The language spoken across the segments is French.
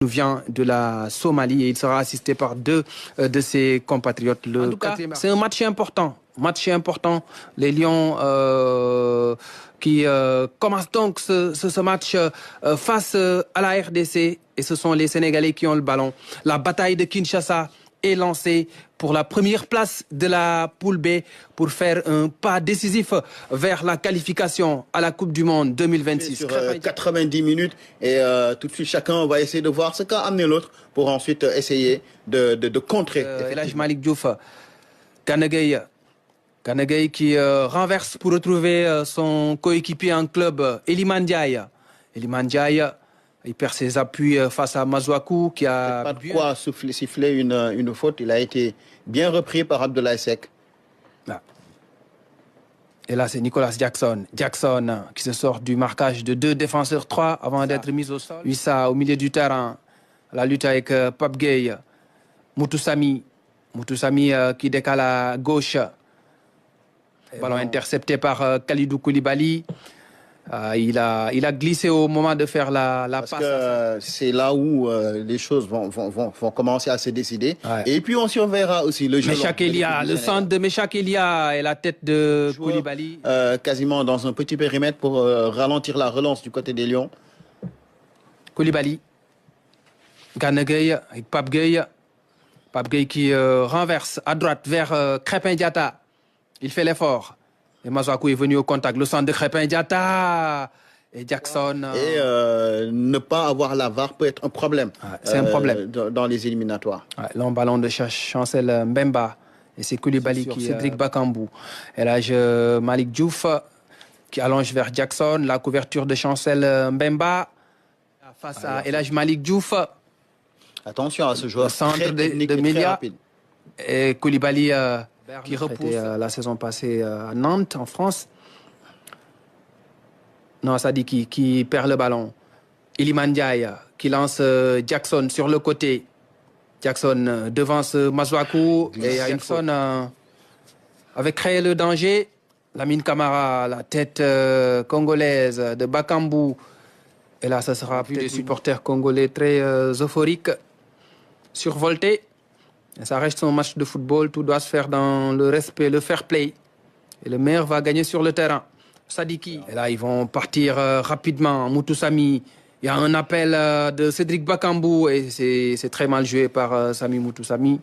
nous vient de la Somalie et il sera assisté par deux de ses compatriotes. En tout cas, c'est un match important. Les Lions qui commencent donc ce match face à la RDC et ce sont les Sénégalais qui ont le ballon. La bataille de Kinshasa est lancée pour la première place de la poule B pour faire un pas décisif vers la qualification à la Coupe du Monde 2026. Sur 90 minutes et tout de suite chacun va essayer de voir ce qu'a amené l'autre pour ensuite essayer de contrer. El Hadj Malick Diouf, Gana Gueye qui renverse pour retrouver son coéquipier en club, Iliman Ndiaye. Iliman Ndiaye, il perd ses appuis face à Masuaku qui a... Pas de quoi siffler une faute. Il a été bien repris par Abdoulaye Seck. Là. Et là, c'est Nicolas Jackson. Jackson qui se sort du marquage de 2 défenseurs 3 avant d'être mis au sol. Wissa au milieu du terrain. La lutte avec Pape Gueye. Moutoussamy qui décale à gauche. Ballon intercepté par Kalidou Koulibaly. Il a glissé au moment de faire la passe. Parce que c'est là où les choses vont commencer à se décider. Ouais. Et puis on surveillera aussi le jeu. Meshak Elia, le centre de Meshak Elia et la tête de Koulibaly. Quasiment dans un petit périmètre pour ralentir la relance du côté des Lions. Koulibaly. Gana Gueye avec Pape Gueye. Pape Gueye qui renverse à droite vers Krépin Diatta. Il fait l'effort. Et Masuaku est venu au contact. Le centre de Krépin Diatta et Jackson. Et ne pas avoir la VAR peut être un problème. C'est un problème. Dans les éliminatoires. Long ballon de Chancel Mbemba. Et c'est Koulibaly qui Cédric Bakambu. Et là, Malick Diouf qui allonge vers Jackson. La couverture de Chancel Mbemba. Face à El Hadj Malick Diouf. Attention à ce joueur. Le centre de Melia. Et Koulibaly... qui repousse la saison passée à Nantes, en France. Non, Sadiki qui perd le ballon. Iliman Ndiaye qui lance Jackson sur le côté. Jackson devance Masuaku. Et Jackson avait créé le danger. Lamine Camara, la tête congolaise de Bakambu. Et là, ça sera plus des supporters congolais très euphoriques, survoltés. Ça reste un match de football, tout doit se faire dans le respect, le fair play. Et le meilleur va gagner sur le terrain. Sadiki. Et là, ils vont partir rapidement. Moutoussamy. Il y a un appel de Cédric Bakambu et c'est très mal joué par Sami Moutoussamy.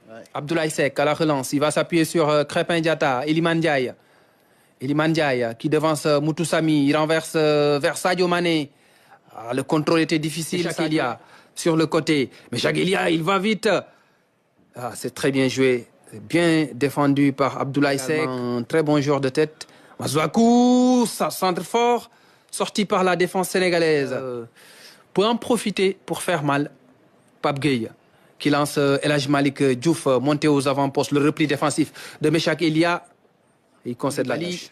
Ouais. Abdoulaye Seck à la relance. Il va s'appuyer sur Krépin Diatta, Iliman Ndiaye. Iliman Ndiaye qui devance Moutoussamy. Il renverse vers Sadio Mané. Le contrôle était difficile. Chakilia sur le côté. Mais Chakilia, il va vite. C'est très bien joué. Bien défendu par Abdoulaye Seck. Un très bon joueur de tête. Masuaku, ça centre fort. Sorti par la défense sénégalaise. Pour en profiter pour faire mal. Pape Gueye qui lance El Hadj Malick Diouf monté aux avant-postes. Le repli défensif de Meshak Elia. Il concède la lâche.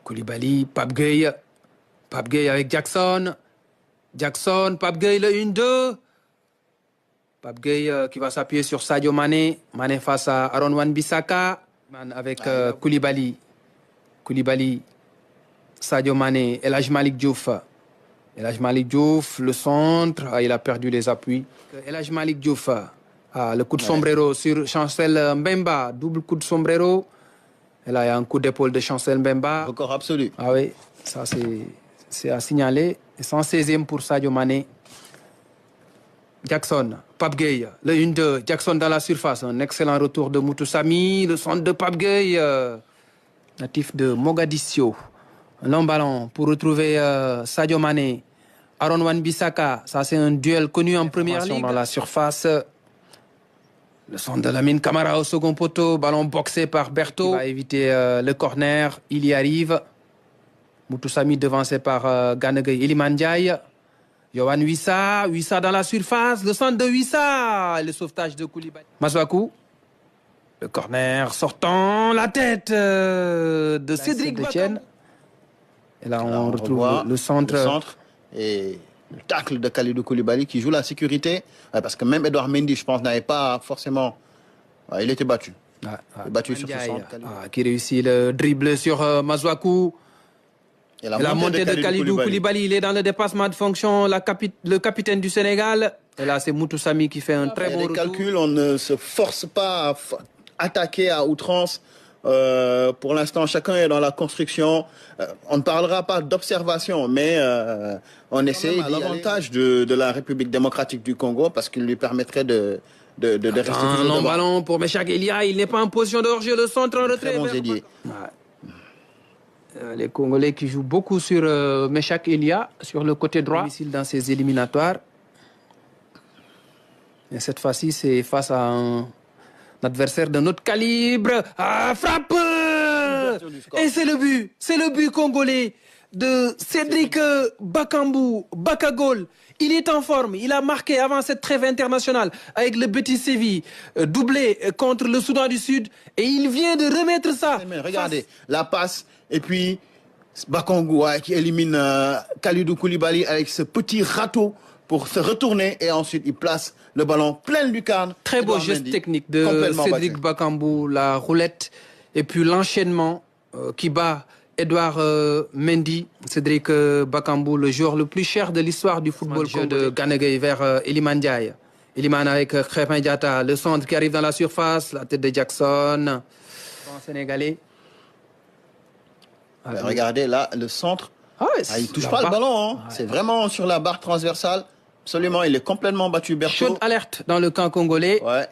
Koulibaly, Pape Gueye. Pape Gueye avec Jackson. Jackson, Pape Gueye, le 1-2. Pape Gueye qui va s'appuyer sur Sadio Mané. Mané face à Aaron Wan-Bissaka. Avec Koulibaly. Koulibaly, Sadio Mané, El Hadj Malick Diouf. El Hadj Malick Diouf, le centre. Il a perdu les appuis. El Hadj Malick Diouf. Le coup de sombrero sur Chancel Mbemba. Double coup de sombrero. Et là, il y a un coup d'épaule de Chancel Mbemba. Record absolu. Ah oui, ça c'est à signaler. 116e pour Sadio Mané. Jackson, Pape Gueye, le 1-2. Jackson dans la surface. Un excellent retour de Moutoussamy. Le centre de Pape Gueye, natif de Mogadiscio. Un long ballon pour retrouver Sadio Mané. Aaron Wan-Bissaka. Ça, c'est un duel connu en première ligue. Dans la surface. Le centre de Lamine Camara au second poteau. Ballon boxé par Berto. Il va éviter le corner. Il y arrive. Moutoussamy devancé par Gana Gueye, Iliman Ndiaye. Yohan Wissa dans la surface. Le centre de Wissa. Le sauvetage de Koulibaly. Masuaku. Le corner sortant. La tête de Cédric Etienne. Et là, on retrouve le centre. Et le tacle de Kalidou Koulibaly qui joue la sécurité. Parce que même Edouard Mendy, je pense, n'avait pas forcément... il était battu. Il est battu sur ce centre. Qui réussit le dribble sur Masuaku. Et la montée de Kalidou Koulibaly, il est dans le dépassement de fonction, le capitaine du Sénégal. Et là, c'est Moutou Samy qui fait un très bon retour. Calculs, on ne se force pas à attaquer à outrance. Pour l'instant, chacun est dans la construction. On ne parlera pas d'observation, mais on essaie l'avantage de la République démocratique du Congo parce qu'il lui permettrait de rester un long ballon pour Meshak Elia. Il n'est pas en position de hors-jeu. Le centre en retrait. Très bon ailier. Les Congolais qui jouent beaucoup sur Meshak Elia, sur le côté droit. Difficile dans ses éliminatoires. Et cette fois-ci, c'est face à un adversaire d'un autre calibre. Ah, frappe! Et c'est le but. C'est le but congolais de Cédric Bakambu, Bakagol. Il est en forme. Il a marqué avant cette trêve internationale avec le Betis Séville, doublé contre le Soudan du Sud. Et il vient de remettre ça. Mais regardez, la passe. Et puis, Bakambu qui élimine Kalidou Koulibaly avec ce petit râteau pour se retourner. Et ensuite, il place le ballon plein de lucarne. Très beau geste technique de Cédric Bakambu, la roulette. Et puis l'enchaînement qui bat Edouard Mendy, Cédric Bakambu, le joueur le plus cher de l'histoire du football de Ganegay vers Iliman Ndiaye. Iliman avec Krépin Diatta, le centre qui arrive dans la surface, la tête de Jackson. Sénégalais. Regardez là, le centre. Il ne touche pas le ballon. Hein. C'est vraiment sur la barre transversale. Absolument, il est complètement battu. Berthaud. Chaude alerte dans le camp congolais. Ouais.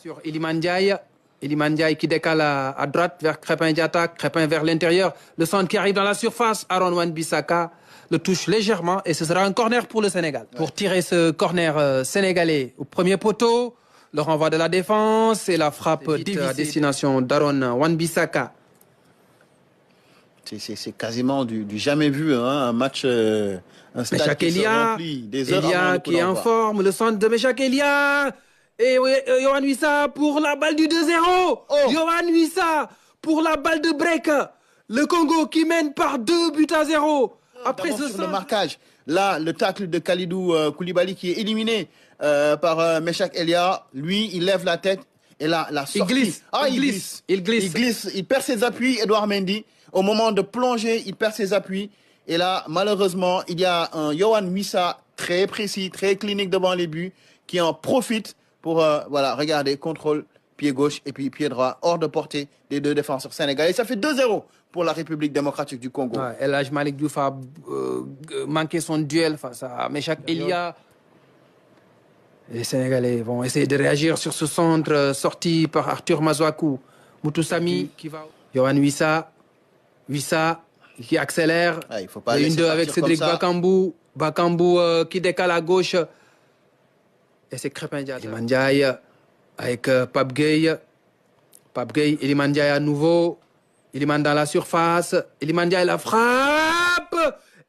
Sur Iliman Ndiaye. Iliman Ndiaye qui décale à droite vers Krépin Diatta. Krépin vers l'intérieur. Le centre qui arrive dans la surface. Aaron Wan-Bissaka le touche légèrement et ce sera un corner pour le Sénégal. Ouais. Pour tirer ce corner sénégalais au premier poteau, le renvoi de la défense et la frappe à destination d'Aaron Wan-Bissaka. C'est quasiment du jamais vu, hein, un match, un stade qui se remplit des heures Elia avant qui est en forme, le centre de Meshak Elia. Et Yohan Wissa pour la balle du 2-0. Yohan Wissa pour la balle de break. Le Congo qui mène par 2-0. Après ce le marquage, là, le tacle de Kalidou Koulibaly qui est éliminé par Meshak Elia. Lui, il lève la tête et là, la sortie. Il glisse. Il perd ses appuis, Edouard Mendy. Au moment de plonger, il perd ses appuis. Et là, malheureusement, il y a un Yohan Wissa très précis, très clinique devant les buts, qui en profite pour, regardez, contrôle, pied gauche et puis pied droit, hors de portée des deux défenseurs sénégalais. Et ça fait 2-0 pour la République démocratique du Congo. Ouais, El Hadj Malick Diouf a manqué son duel face à Meshak Elia. Les Sénégalais vont essayer de réagir sur ce centre sorti par Arthur Mazouakou. Moutou Samy qui va... Yohan Wissa qui accélère. Il faut pas 1-2 avec Cédric Bakambu. Bakambu qui décale à gauche. Et c'est Krépin Diatta. Iliman Ndiaye avec Pape Gueye. Pape Gueye, Iliman Ndiaye à nouveau. Iliman dans la surface. Iliman Ndiaye la frappe.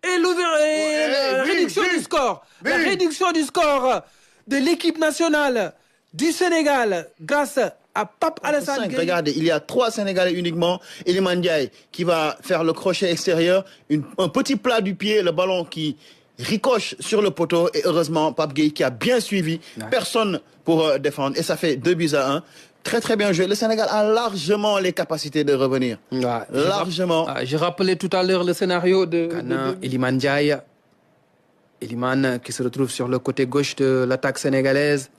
Et la réduction du score. La réduction du score de l'équipe nationale du Sénégal grâce à Pape Alassane Gueye. Regardez, il y a 3 Sénégalais uniquement. Iliman Ndiaye qui va faire le crochet extérieur. Un petit plat du pied, le ballon qui ricoche sur le poteau. Et heureusement, Pape Gueye qui a bien suivi. Ouais. Personne pour défendre. Et ça fait 2-1. Très très bien joué. Le Sénégal a largement les capacités de revenir. Ouais, largement. J'ai rappelé tout à l'heure le scénario de Iliman Ndiaye. Iliman qui se retrouve sur le côté gauche de l'attaque sénégalaise.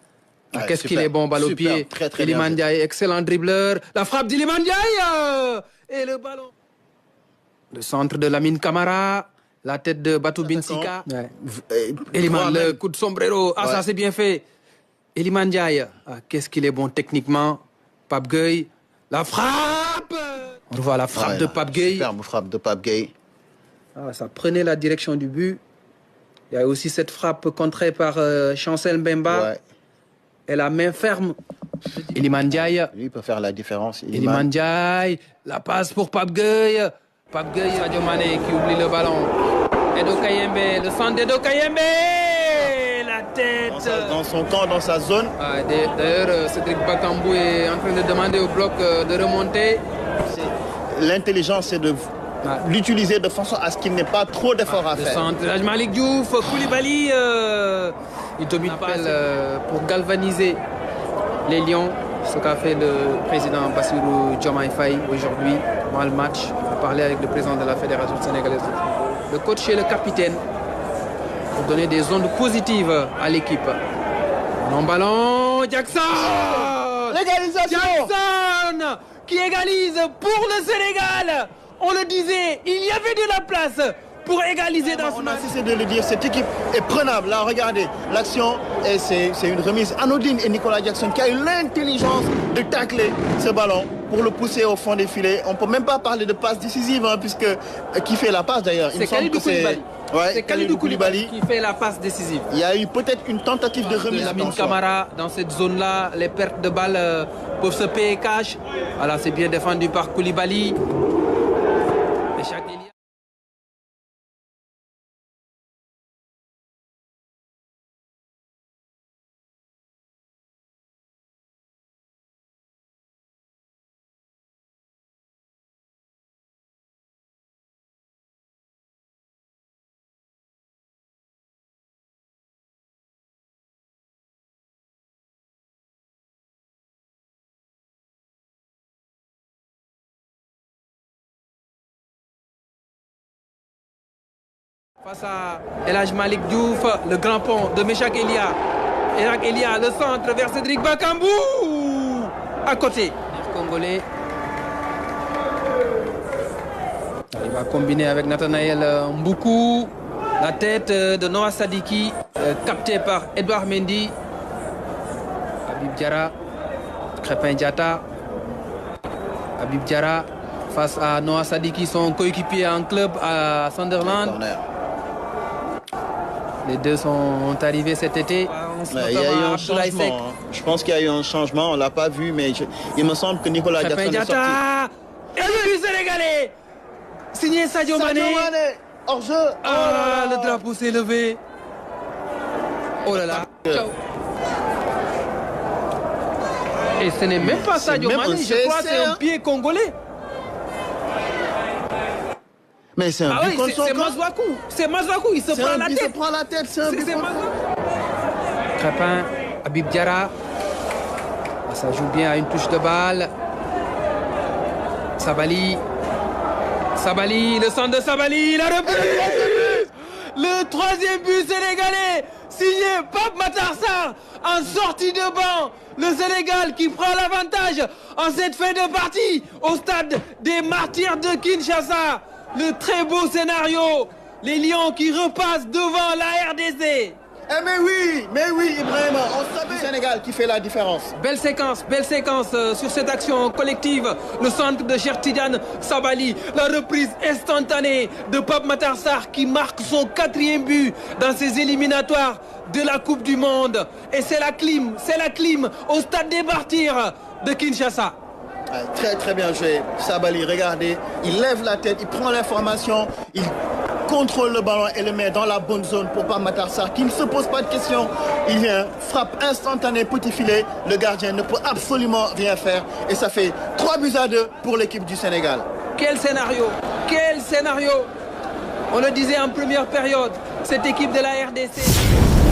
Ouais, qu'est-ce qu'il est bon, balle au pied. Très Iliman Ndiaye, excellent dribbleur. La frappe d'Iliman Ndiaye et le ballon. Le centre de Lamine Camara. La tête de Batou Binsika. Ouais. Iliman, le coup de sombrero. Ah, ouais. Ça c'est bien fait. Iliman Ndiaye. Ah, qu'est-ce qu'il est bon techniquement. Pape Gueye. La frappe. On revoit la frappe de Pape Gueye. Superbe frappe de Pape Gueye. Ah, ça prenait la direction du but. Il y a aussi cette frappe contrée par Chancel Mbemba. Ouais. Et la main ferme. Iliman Ndiaye. Lui, il peut faire la différence. Iliman Ndiaye. La passe pour Pape Gueye. Pape Gueye, Sadio Mané qui oublie le ballon. Edo Kayembe, le centre d'Edo Kayembe. La tête. Dans son camp, dans sa zone. Ah, d'ailleurs, Cédric Bakambu est en train de demander au bloc de remonter. L'intelligence, c'est de l'utiliser de façon à ce qu'il n'ait pas trop d'efforts à faire. Le centre, El Hadj Malick Diouf, Koulibaly. Il domine pour galvaniser les Lions. Ce qu'a fait le président Bassirou Diomaye Faye aujourd'hui, avant le match, il a parlé avec le président de la Fédération sénégalaise de football. Le coach et le capitaine pour donner des ondes positives à l'équipe. Long ballon, Jackson! L'égalisation! Jackson qui égalise pour le Sénégal. On le disait, il y avait de la place pour égaliser dans ce match. On a cessé de le dire, cette équipe est prenable. Là, regardez, l'action, et c'est une remise anodine. Et Nicolas Jackson qui a eu l'intelligence de tacler ce ballon pour le pousser au fond des filets. On ne peut même pas parler de passe décisive, hein, puisque qui fait la passe d'ailleurs? C'est Kalidou Koulibaly. Ouais, c'est Kalidou Koulibaly qui fait la passe décisive. Il y a eu peut-être une tentative de remise. Lamine Camara, dans cette zone-là, les pertes de balles peuvent se payer cash. Voilà, c'est bien défendu par Koulibaly. Face à El Hadj Malick Diouf, le grand pont de Meshak Elia. Meshak Elia, le centre vers Cédric Bakambu. À côté. Congolais. Il va combiner avec Nathanaël Mboukou. La tête de Noah Sadiki, captée par Edouard Mendy. Habib Diarra, Crépin Diatta. Habib Diarra face à Noah Sadiki, son coéquipier en club à Sunderland. Les deux sont arrivés cet été. Il y a eu un changement. Je pense qu'il y a eu un changement. On ne l'a pas vu, mais il me semble que Nicolas Jackson est sorti. Et le but sénégalais signé Sadio Mané. Hors jeu. Oh là là, le drapeau s'est levé. Oh là là. Ciao. Et ce n'est même pas Sadio Mané, je crois que c'est un pied congolais. Mais c'est un but contre son camp. C'est Mazouakou, il se prend la tête. Il se prend la tête, c'est un but contre Crépin, Habib Diarra. Ça joue bien à une touche de balle. Sabali. Sabali, le centre de Sabali, la reprise. Le troisième but sénégalais, signé Pape Matar Sarr en sortie de banc. Le Sénégal qui prend l'avantage en cette fin de partie au stade des Martyrs de Kinshasa. Le très beau scénario, les Lions qui repassent devant la RDC. Mais oui, Ibrahim, on savait le Sénégal qui fait la différence. Belle séquence sur cette action collective. Le centre de Cheikh Tidiane Sabali, la reprise instantanée de Pape Matar Sarr qui marque son 4e but dans ses éliminatoires de la Coupe du Monde. Et c'est la clim au stade des Martyrs de Kinshasa. Très très bien joué, Sabali, regardez, il lève la tête, il prend l'information, il contrôle le ballon et le met dans la bonne zone pour Pape Matar Sarr qui ne se pose pas de questions. Il vient, frappe instantanée, petit filet, le gardien ne peut absolument rien faire et ça fait 3-2 pour l'équipe du Sénégal. Quel scénario! On le disait en première période, cette équipe de la RDC.